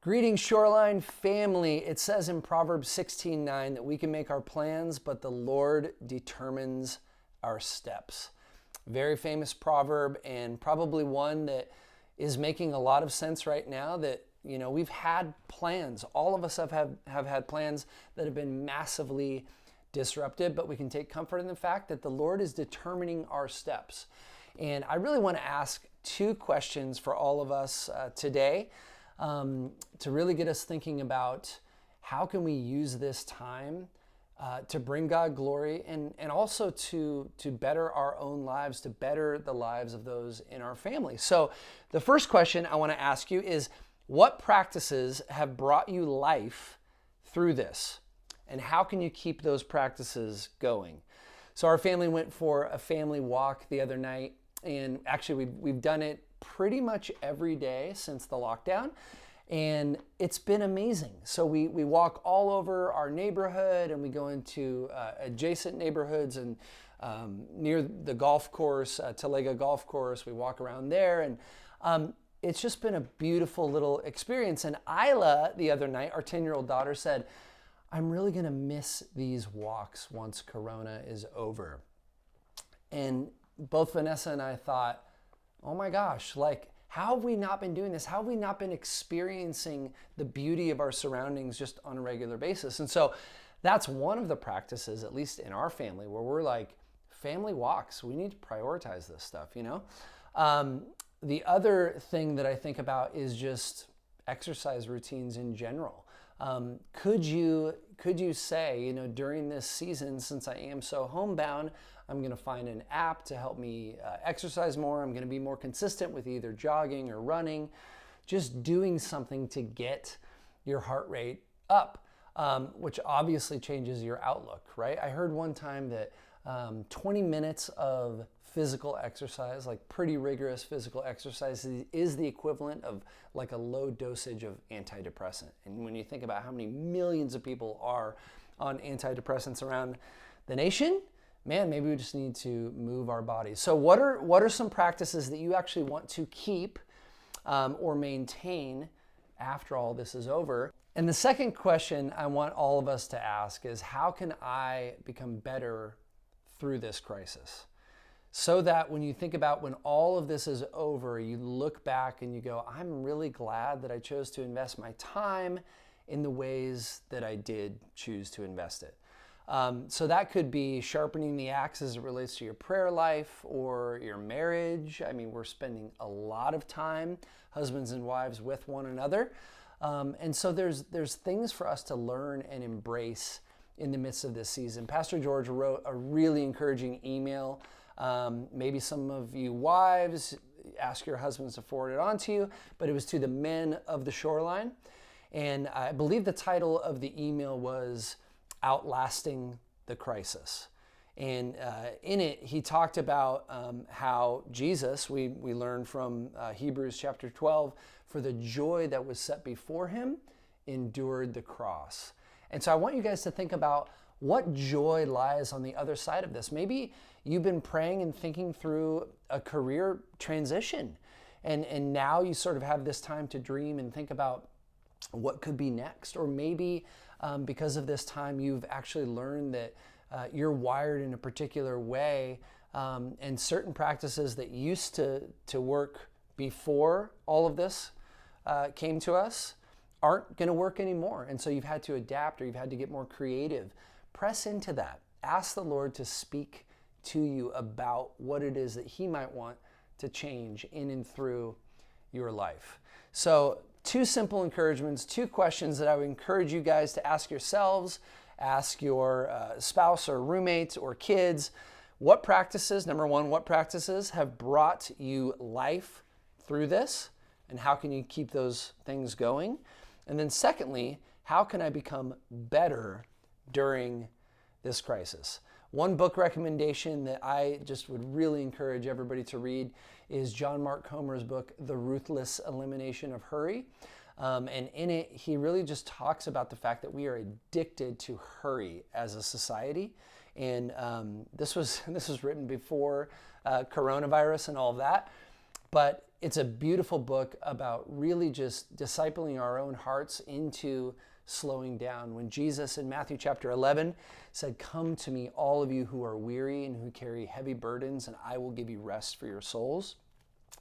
Greetings, Shoreline family. It says in Proverbs 16:9 that we can make our plans, but the Lord determines our steps. Very famous proverb, and probably one that is making a lot of sense right now. That we've had plans. All of us have had plans that have been massively disrupted, but we can take comfort in the fact that the Lord is determining our steps. And I really want to ask two questions for all of us today. To really get us thinking about how can we use this time to bring God glory and also to better our own lives, to better the lives of those in our family. So the first question I want to ask you is, what practices have brought you life through this? And how can you keep those practices going? So our family went for a family walk the other night, and actually we've done it pretty much every day since the lockdown, and it's been amazing. So we walk all over our neighborhood, and we go into adjacent neighborhoods and near the golf course, Talega Golf Course. We walk around there, and it's just been a beautiful little experience. And Isla, the other night, our 10-year-old daughter, said, "I'm really gonna miss these walks once Corona is over." And both Vanessa and I thought, oh my gosh, how have we not been doing this? How have we not been experiencing the beauty of our surroundings just on a regular basis? And so that's one of the practices, at least in our family, where we're like, family walks, we need to prioritize this stuff, The other thing that I think about is just exercise routines in general. Could you say, during this season, since I am so homebound, I'm going to find an app to help me exercise more. I'm going to be more consistent with either jogging or running, just doing something to get your heart rate up, which obviously changes your outlook, right? I heard one time that 20 minutes of physical exercise, like pretty rigorous physical exercise, is the equivalent of like a low dosage of antidepressant. And when you think about how many millions of people are on antidepressants around the nation, man, maybe we just need to move our bodies. So what are some practices that you actually want to keep or maintain after all this is over? And the second question I want all of us to ask is, how can I become better through this crisis? So that when you think about when all of this is over, you look back and you go, I'm really glad that I chose to invest my time in the ways that I did choose to invest it. So that could be sharpening the axe as it relates to your prayer life or your marriage. I mean, we're spending a lot of time, husbands and wives, with one another. And so there's things for us to learn and embrace in the midst of this season. Pastor George wrote a really encouraging email. Maybe some of you wives ask your husbands to forward it on to you, but it was to the men of the Shoreline. And I believe the title of the email was Outlasting the Crisis. And in it, he talked about how Jesus, we learned from Hebrews chapter 12, for the joy that was set before him, endured the cross. And so I want you guys to think about what joy lies on the other side of this. Maybe you've been praying and thinking through a career transition, and now you sort of have this time to dream and think about what could be next. Or maybe because of this time, you've actually learned that you're wired in a particular way, and certain practices that used to work before all of this came to us aren't going to work anymore. And so you've had to adapt, or you've had to get more creative. Press into that. Ask the Lord to speak to you about what it is that he might want to change in and through your life. So 2 simple encouragements, 2 questions that I would encourage you guys to ask yourselves, ask your spouse or roommates or kids. What practices, number 1, what practices have brought you life through this? And how can you keep those things going? And then secondly, how can I become better during this crisis? One book recommendation that I just would really encourage everybody to read is John Mark Comer's book, The Ruthless Elimination of Hurry. And in it, he really just talks about the fact that we are addicted to hurry as a society. And this was written before coronavirus and all of that. But it's a beautiful book about really just discipling our own hearts into slowing down. When Jesus in Matthew chapter 11 said, "Come to me, all of you who are weary and who carry heavy burdens, and I will give you rest for your souls.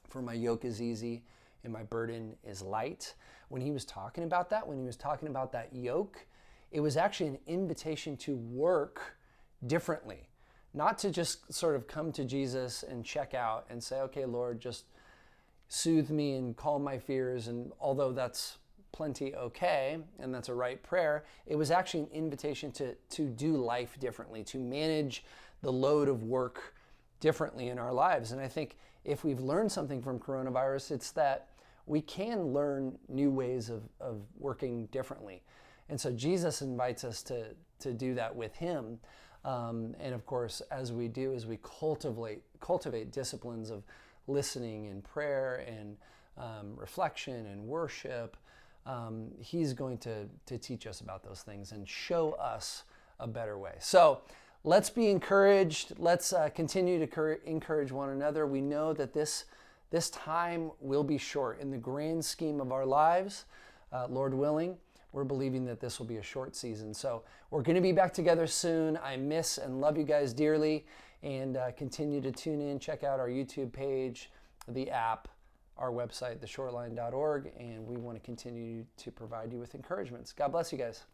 For my yoke is easy and my burden is light." When he was talking about that, when he was talking about that yoke, it was actually an invitation to work differently. Not to just sort of come to Jesus and check out and say, "Okay, Lord, just soothe me and calm my fears." And although that's plenty okay, and that's a right prayer, it was actually an invitation to do life differently, to manage the load of work differently in our lives. And I think if we've learned something from coronavirus, it's that we can learn new ways of working differently. And so Jesus invites us to do that with him. And of course, as we do, as we cultivate disciplines of listening and prayer and reflection and worship, he's going to teach us about those things and show us a better way. So let's be encouraged. Let's continue to encourage one another. We know that this time will be short in the grand scheme of our lives. Lord willing, we're believing that this will be a short season. So we're going to be back together soon. I miss and love you guys dearly, and continue to tune in, check out our YouTube page, the app, our website, theshoreline.org, and we want to continue to provide you with encouragements. God bless you guys.